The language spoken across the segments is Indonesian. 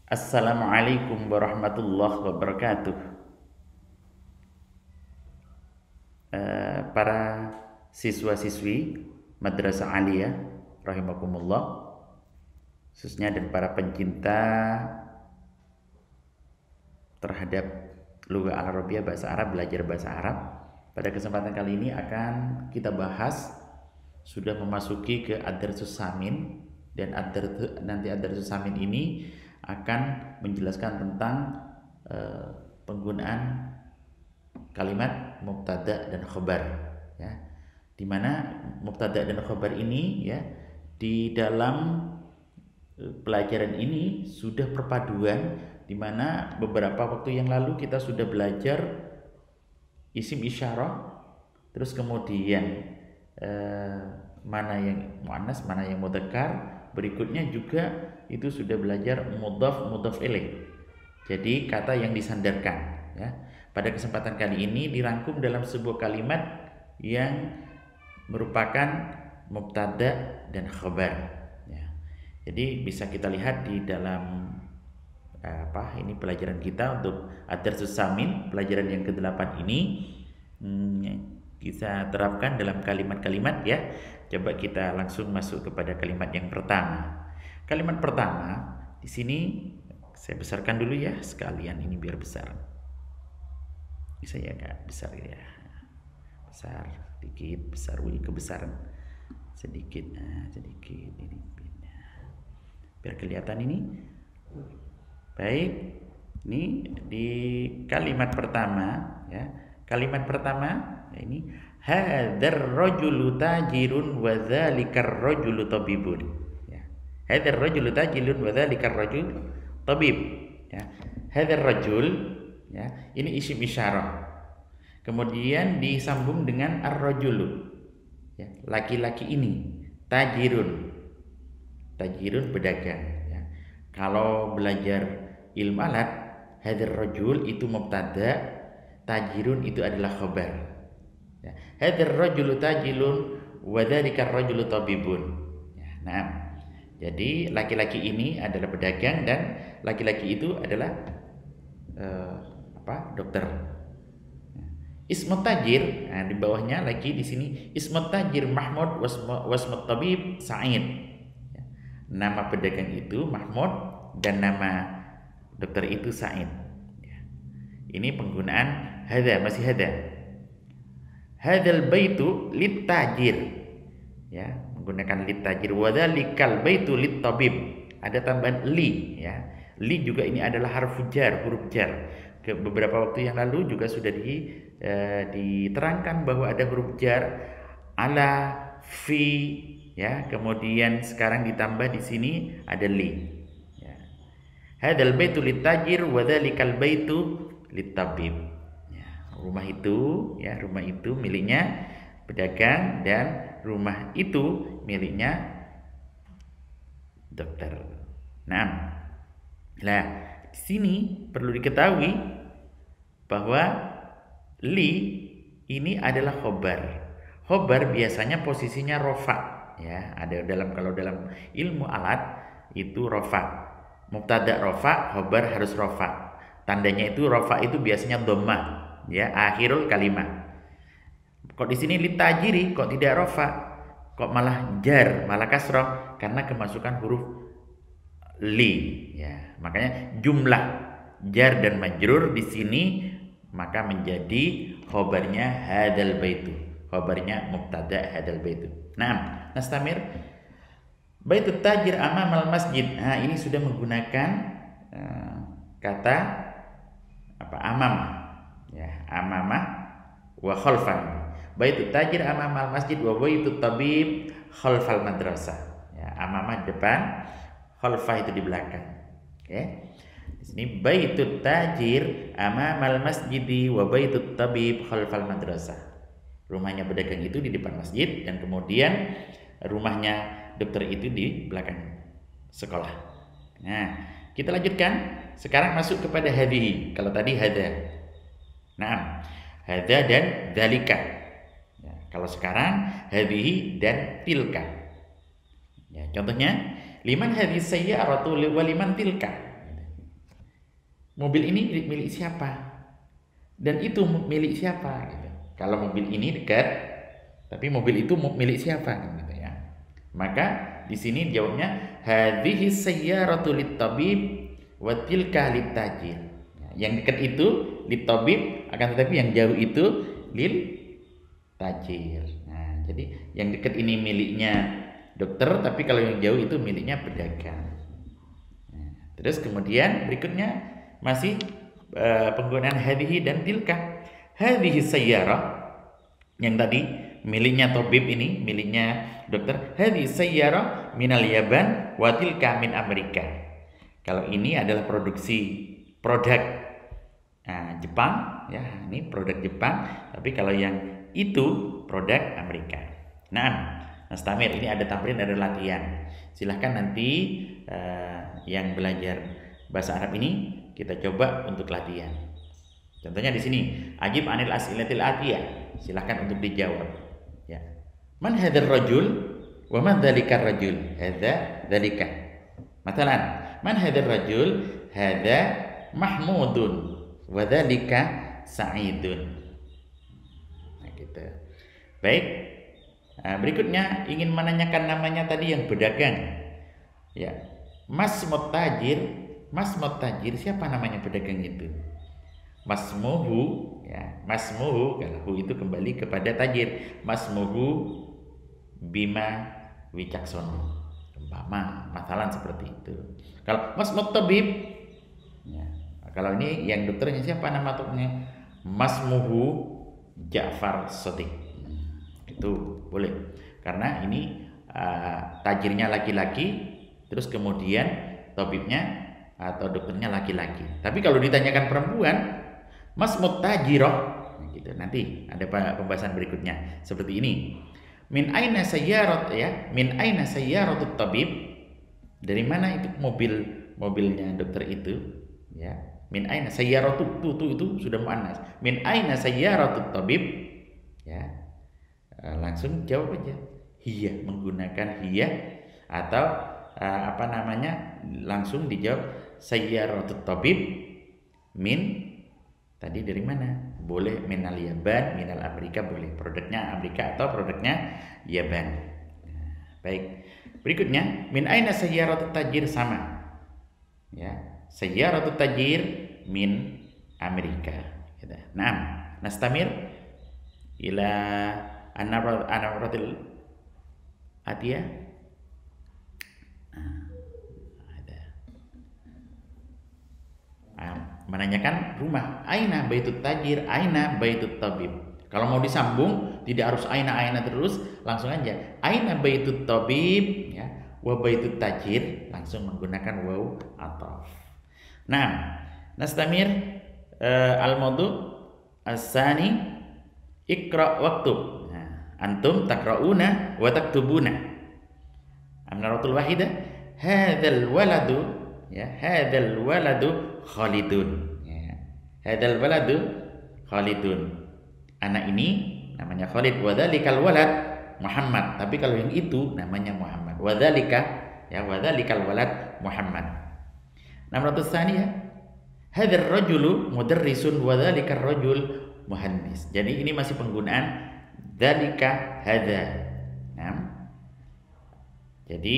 Assalamualaikum warahmatullahi wabarakatuh. Para siswa-siswi Madrasah Aliyah rahimakumullah, khususnya dan para pencinta terhadap lugha al-Arabiyah, bahasa Arab, belajar bahasa Arab. Pada kesempatan kali ini akan kita bahas, sudah memasuki ke ad-darsus samin, dan nanti ad-darsus samin ini akan menjelaskan tentang penggunaan kalimat mubtada dan khobar, ya. Dimana mubtada dan khobar ini, ya, di dalam pelajaran ini sudah perpaduan, dimana beberapa waktu yang lalu kita sudah belajar isim isyarah, terus kemudian mana yang muannas, mana yang mudzakkar. Berikutnya juga itu sudah belajar mudhaf ilaih, jadi kata yang disandarkan, ya. Pada kesempatan kali ini dirangkum dalam sebuah kalimat yang merupakan mubtada dan khabar, ya. Jadi bisa kita lihat di dalam ini pelajaran kita untuk ad-darsus samin, pelajaran yang ke-8 ini, kita terapkan dalam kalimat-kalimat, ya. Coba kita langsung masuk kepada kalimat yang pertama. Kalimat pertama di sini saya besarkan dulu, ya, sekalian ini biar besar. Saya agak besar, ya, besar sedikit, besar, kebesaran sedikit, sedikit ini biar kelihatan ini. Baik, ini di kalimat pertama, ya. Kalimat pertama, ya, ini hadzal rajulu tajirun wa dzalikar rajulu tabibun, ya. Hadzal rajulu tajirun wa dzalikar rajulu tabib, ya. Hadzal rajul, ya, ini isim isyarah. Kemudian disambung dengan ar-rajulu, ya, laki-laki ini. Tajirun, tajirun pedagang, ya. Kalau belajar ilmu alat, hadzal rajul itu mubtada, tajirun itu adalah khabar, ya. Hadzal rajulu tajirun wa dzalika rajulu tabibun, ya. Nah, jadi laki-laki ini adalah pedagang dan laki-laki itu adalah dokter. Ismut tajir, nah, di bawahnya lagi di sini ismut tajir Mahmud wasmut tabib Sa'id, ya. Nama pedagang itu Mahmud dan nama dokter itu Sa'id, ya. Ini penggunaan hadza, masih hadza. Hadzal baitu lit tajir, ya, menggunakan lit tajir. Wa dzalikal baitu lit tabib, ada tambahan li, ya. Li juga ini adalah huruf jar. Beberapa waktu yang lalu juga sudah diterangkan bahwa ada huruf jar ala, fi, ya. Kemudian sekarang ditambah di sini ada li, ya. Hadzal baitu litajir wa dzalikal baitu litabib, ya. Rumah itu, ya, rumah itu miliknya pedagang dan rumah itu miliknya dokter. Nah, di sini perlu diketahui bahwa li ini adalah khobar. Khobar biasanya posisinya rofa, ya. Ada kalau dalam ilmu alat itu rofa. Mubtada rofa, khobar harus rofa. Tandanya itu rofa itu biasanya dhammah, ya, akhirul kalimat. Kok di sini li tajiri kok tidak rofa? Kok malah jar, malah kasrah? Karena kemasukan huruf li, ya. Makanya jumlah jar dan majrur di sini maka menjadi khobarnya hadzal baitu, khobarnya mubtada hadzal baitu. Nah, nastamir baitut tajir amamal masjid. Nah, ini sudah menggunakan kata amam, ya, amamah wa khalfan. Baitut tajir amamal masjid wa baitut tabib khalfal madrasah, ya. Amamah depan, khalfah itu di belakang, oke. Di sini baitut tajir amamal masjidi wa baitut tabib khalfal madrasah. Rumahnya pedagang itu di depan masjid dan kemudian rumahnya dokter itu di belakang sekolah. Nah, kita lanjutkan. Sekarang masuk kepada hadhihi. Kalau tadi hadza. Nah, hadza dan dzalika. Ya, kalau sekarang hadhihi dan tilka. Ya, contohnya liman hadhihi sayyaratu wa liman tilka. mobil ini milik siapa dan itu milik siapa gitu. Kalau mobil ini dekat tapi mobil itu milik siapa gitu ya. Maka di sini jawabnya hadhihi sayyaratu lit-tabib wa tilka lit-tajir. Yang dekat itu lit-tabib, akan tetapi yang jauh itu lil tajir. Nah, jadi yang dekat ini miliknya dokter, tapi kalau yang jauh itu miliknya pedagang. Nah, terus kemudian berikutnya masih penggunaan hadhihi dan tilka. Hadhihi sayyarah yang tadi miliknya tabib, ini miliknya dokter. Hadhihi sayyarah minal Yaban wa tilka min Amerika. Kalau ini adalah produk Jepang ya, ini produk Jepang, tapi kalau yang itu produk Amerika. Nah, Nastamir, ini ada tamrin, ada latihan. Silahkan nanti yang belajar bahasa Arab ini kita coba untuk latihan. Contohnya di sini, ajib anil as'ilatil atiyah. Silahkan untuk dijawab. Ya. Man hadzal rajul wa man dzalikar rajul? Hadza dzalika. Masalan, man hadzal rajul? Hadza Mahmudun wa dzalika Sa'idun. Nah, gitu. Baik. Nah, berikutnya ingin menanyakan namanya tadi yang berdagang. Ya. Mas Mutajir, siapa namanya pedagang itu? Masmuhu, ya. Masmuhu, kalau hu itu kembali kepada tajir. Masmuhu Bima Wicaksono. Umpama masalah seperti itu. Kalau Masmut Tabib, ya. Kalau ini yang dokternya siapa nama dokternya? Masmuhu Ja'far Shadiq. Itu boleh. Karena ini tajirnya laki-laki, terus kemudian tabibnya atau dokternya laki-laki. Tapi kalau ditanyakan perempuan, Masmut Tajiroh, gitu. Nanti ada pembahasan berikutnya seperti ini. Min aina sayyarat, ya, min aina sayyaratut tabib? Dari mana itu mobilnya dokter itu? Ya, min aina sayyaratu, itu sudah muannas. Min aina sayyaratut tabib? Ya. Langsung jawab aja. Hiya, menggunakan hiya, atau langsung dijawab sayyaratut tabib min, tadi dari mana? Boleh minal Yaban, minal Amerika, boleh produknya Amerika atau produknya Yaban. Baik. Berikutnya min aina sayyaratut tajir, sama. Ya, sayyaratut tajir min Amerika. Gitu. Nah, nastamir ila anamratil atiyah. Menanyakan rumah, aina baitut tajir, aina baitut tabib. Kalau mau disambung tidak harus aina terus, langsung aja aina baitut tabib, ya, wa baitut tajir, langsung menggunakan waw ataf. Nah, nastamir al-mawdu as-sani iqra waktub. Nah, antum taqrauna wa taktubuna. Amnaratul wahidah, hadzal waladu, ya, hadzal waladu Khalidun, ya. Hadzal waladu Khalidun. Anak ini namanya Khalid. Wadzalikal walad Muhammad. Tapi kalau yang itu namanya Muhammad. Wadzalika, ya, wadzalikal walad Muhammad. 600 tsaniyah. Hadzal rajulu mudarrisun wadzalikar rajul muhandis. Jadi ini masih penggunaan dzalika hadza. Nah. Jadi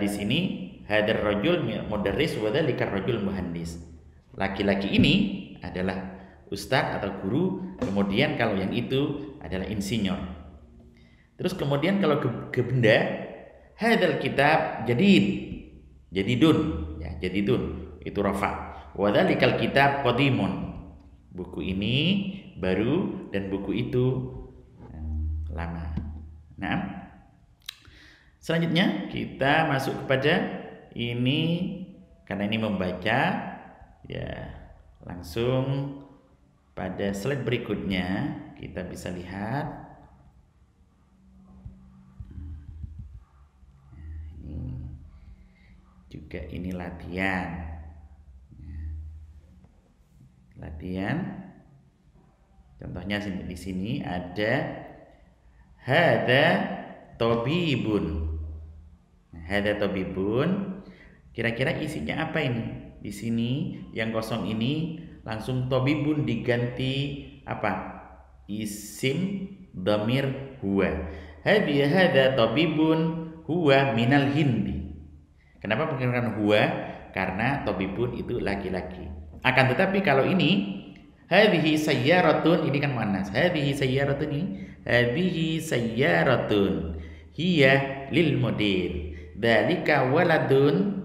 di sini hadar rajul mudarris wa dzalikar rajul muhandis. Laki-laki ini adalah ustadz atau guru, kemudian kalau yang itu adalah insinyur. Terus kemudian kalau ke benda, hadzal kitab jadidun, ya, jadidun itu rafa. Wa dzalikal kitab qadimun. Buku ini baru dan buku itu lama. Nah, selanjutnya kita masuk kepada ini, karena ini membaca, ya, langsung pada slide berikutnya kita bisa lihat. Ini juga ini latihan. Latihan. Contohnya di sini ada hada tabibun. Hada tabibun. Kira-kira isinya apa ini? Di sini yang kosong ini langsung tobibun diganti apa? Isim dhamir huwa. Hada tobibun huwa minal hindi. Kenapa menggunakan huwa? Karena tobibun itu laki-laki. Akan tetapi kalau ini hadhihi sayyaratun, ini kan muannas. Hadhihi sayyaratun ini, hadhihi sayyaratun hiya lil mudir. Dzalika waladun,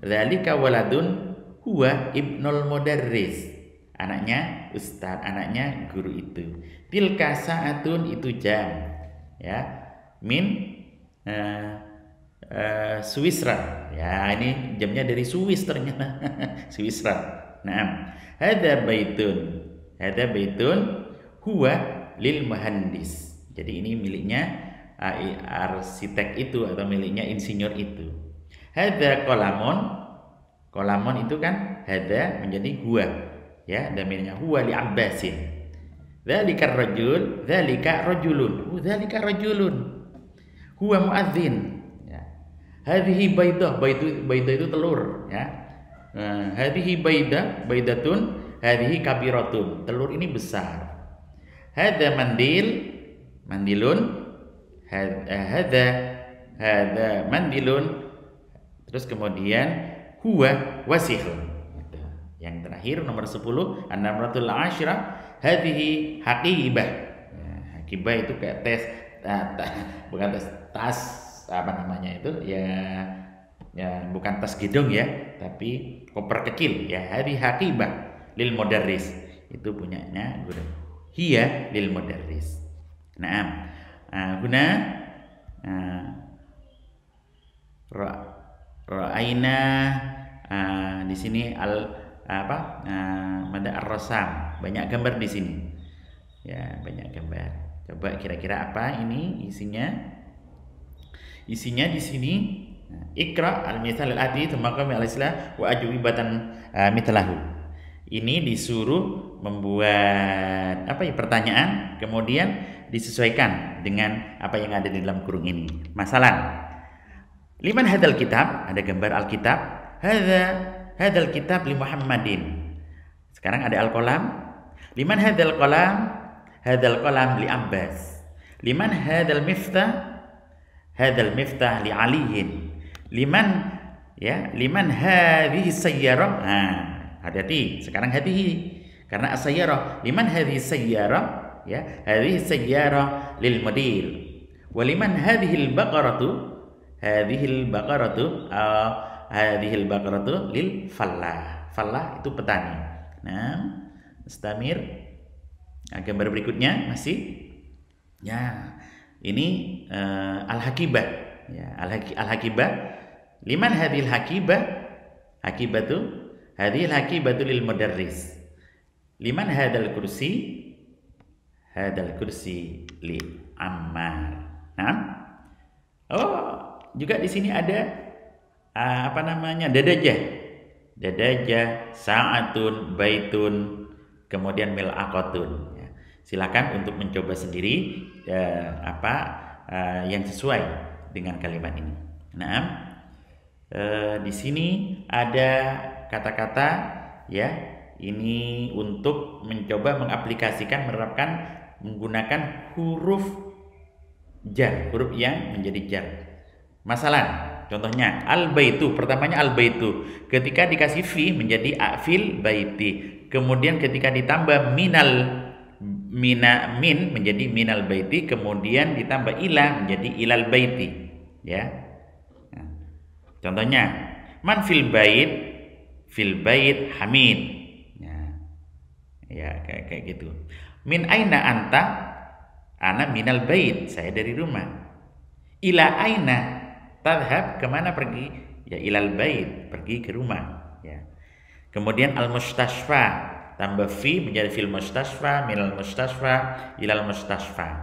dzalika waladun huwa ibnul mudarris. Anaknya ustaz, anaknya guru itu. Tilka sa'atun, itu jam. Ya. Min Swisra. Ya, ini jamnya dari Swiss ternyata. Swisra. Naam. Hadza baitun. Hadza baitun huwa lil muhandis. Jadi ini miliknya arsitek itu atau miliknya insinyur itu. Hadza qalamun. Qalamun itu kan hadza menjadi huwa. Ya, damirnya huwa li Abbasin. Dzalika rajul, dzalika rajulun. Dzalika rajulun. Huwa muadzin. Ya. Hadhihi baidah, baidah itu telur, ya. Hadhihi baidatun, hadhihi kabiratun. Telur ini besar. Hadza mandilun. Hadza mandilun. Terus kemudian huwa wasihun. Yang terakhir nomor 10, an-namratul ashra, hadhihi haqibah. Ya, haqibah itu kayak tes bukan tas apa namanya itu ya bukan tas gedung ya, tapi koper kecil ya. Hadhihi haqibah lil mudarris, itu punyanya guru. Hiya lil mudarris. Naam. Guna ra'aina di sini mada ar-rasam, banyak gambar di sini. Ya, banyak gambar. Coba kira-kira apa ini isinya? Isinya di sini Iqra al-mithal al-ati tsumma qam al-islah wa ajwibatan mithlahu. Ini disuruh membuat pertanyaan, kemudian disesuaikan dengan apa yang ada di dalam kurung ini. Masalah. Liman hadzal kitab, ada gambar Alkitab. Hadzal kitab li Muhammadin. Sekarang ada al-qalam. Liman hadzal qalam? Hadzal qalam li Abbas. Liman hadzal miftah? Hadzal miftah li Aliin. Liman hadhihi sayyarah? Hati-hati. Sekarang hadhihi karena as-sayyarah. Liman hadhihi sayyarah? Ya, hadhihi sayyarah lil mudir. Wa liman hadhihi al-baqaratu? Hadhil baqaratu lil fallah. Fallah itu petani. Nah, mustamir. Gambar berikutnya masih. Ya, ini al-hakibah. Ya, al-hakibah. Liman hadhil hakibah? Hakibatu. Hadhil hakibatu lil mudarris. Liman hadal kursi? Hadal kursi li Ammar. Nah. Juga di sini ada dadajah. Dadajah, sa'atun, baitun, kemudian mil'aqatun. Ya. Silakan untuk mencoba sendiri yang sesuai dengan kalimat ini. Nah, di sini ada kata-kata ya. Ini untuk mencoba menerapkan menggunakan huruf jar, huruf yang menjadi jar. Masalah, contohnya al-baitu, pertamanya al-baitu. Ketika dikasih fi menjadi afil baiti. Kemudian ketika ditambah min menjadi minal baiti, kemudian ditambah ila menjadi ilal baiti. Ya. Nah, contohnya man fil bait hamid. Ya, kayak gitu. Min aina anta? Ana minal bait, saya dari rumah. Ila aina tadhhab, kemana pergi? Ya ilal bait, pergi ke rumah. Ya. Kemudian al mustasfa, tambah fi menjadi fil mustasfa, minal mustasfa, ilal mustasfa.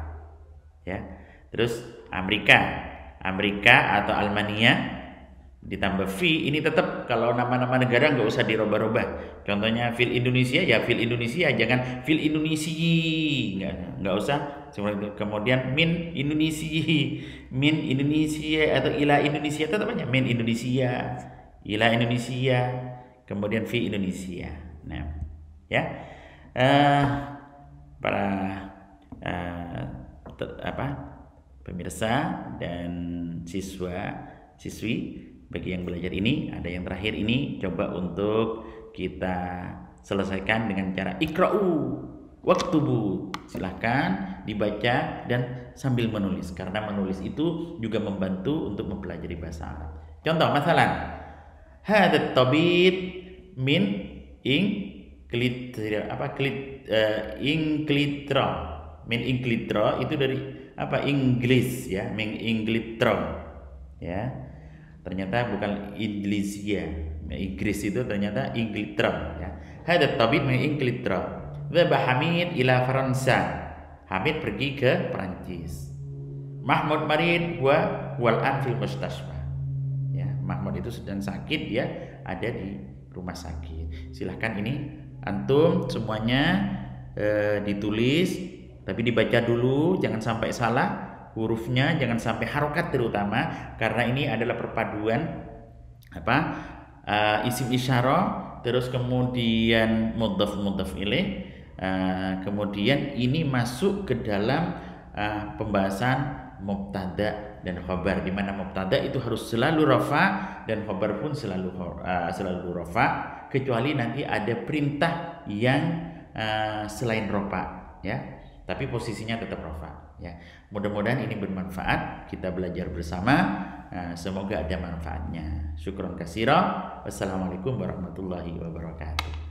Ya. Terus Amerika atau Almania ditambah fi, ini tetap kalau nama-nama negara nggak usah dirubah-rubah. Contohnya fil Indonesia ya fil Indonesia, jangan fil Indonesia, nggak usah. Kemudian min Indonesia atau ila Indonesia, tetap aja min Indonesia. ila Indonesia, kemudian fi Indonesia. Nah, ya. Para pemirsa dan siswi bagi yang belajar ini, ada yang terakhir ini coba untuk kita selesaikan dengan cara ikra'u waktubu. Silahkan dibaca dan sambil menulis, karena menulis itu juga membantu untuk mempelajari bahasa Arab. Contoh masalah hadat tabib min Inglitra itu dari Inggris ya, min Inglitra ya. Ternyata bukan Indonesia. Inggris itu ternyata Inglitra ya. Hadat tabib min Inglitra. Dhaba Hamid ila Faransa. Hamid pergi ke Perancis. Mahmud marid wal an fil mustasfa. Ya, Mahmud itu sedang sakit, dia ada di rumah sakit. Silahkan ini antum semuanya ditulis, tapi dibaca dulu, jangan sampai salah hurufnya, jangan sampai harokat terutama, karena ini adalah perpaduan isim isyarah, terus kemudian mudhaf ilaih, kemudian ini masuk ke dalam pembahasan mubtada dan khabar, di mana mubtada itu harus selalu rafa dan khabar pun selalu rafa, kecuali nanti ada perintah yang selain rafa ya, tapi posisinya tetap rafa ya. Mudah-mudahan ini bermanfaat, kita belajar bersama, semoga ada manfaatnya. Syukron katsira. Wassalamualaikum warahmatullahi wabarakatuh.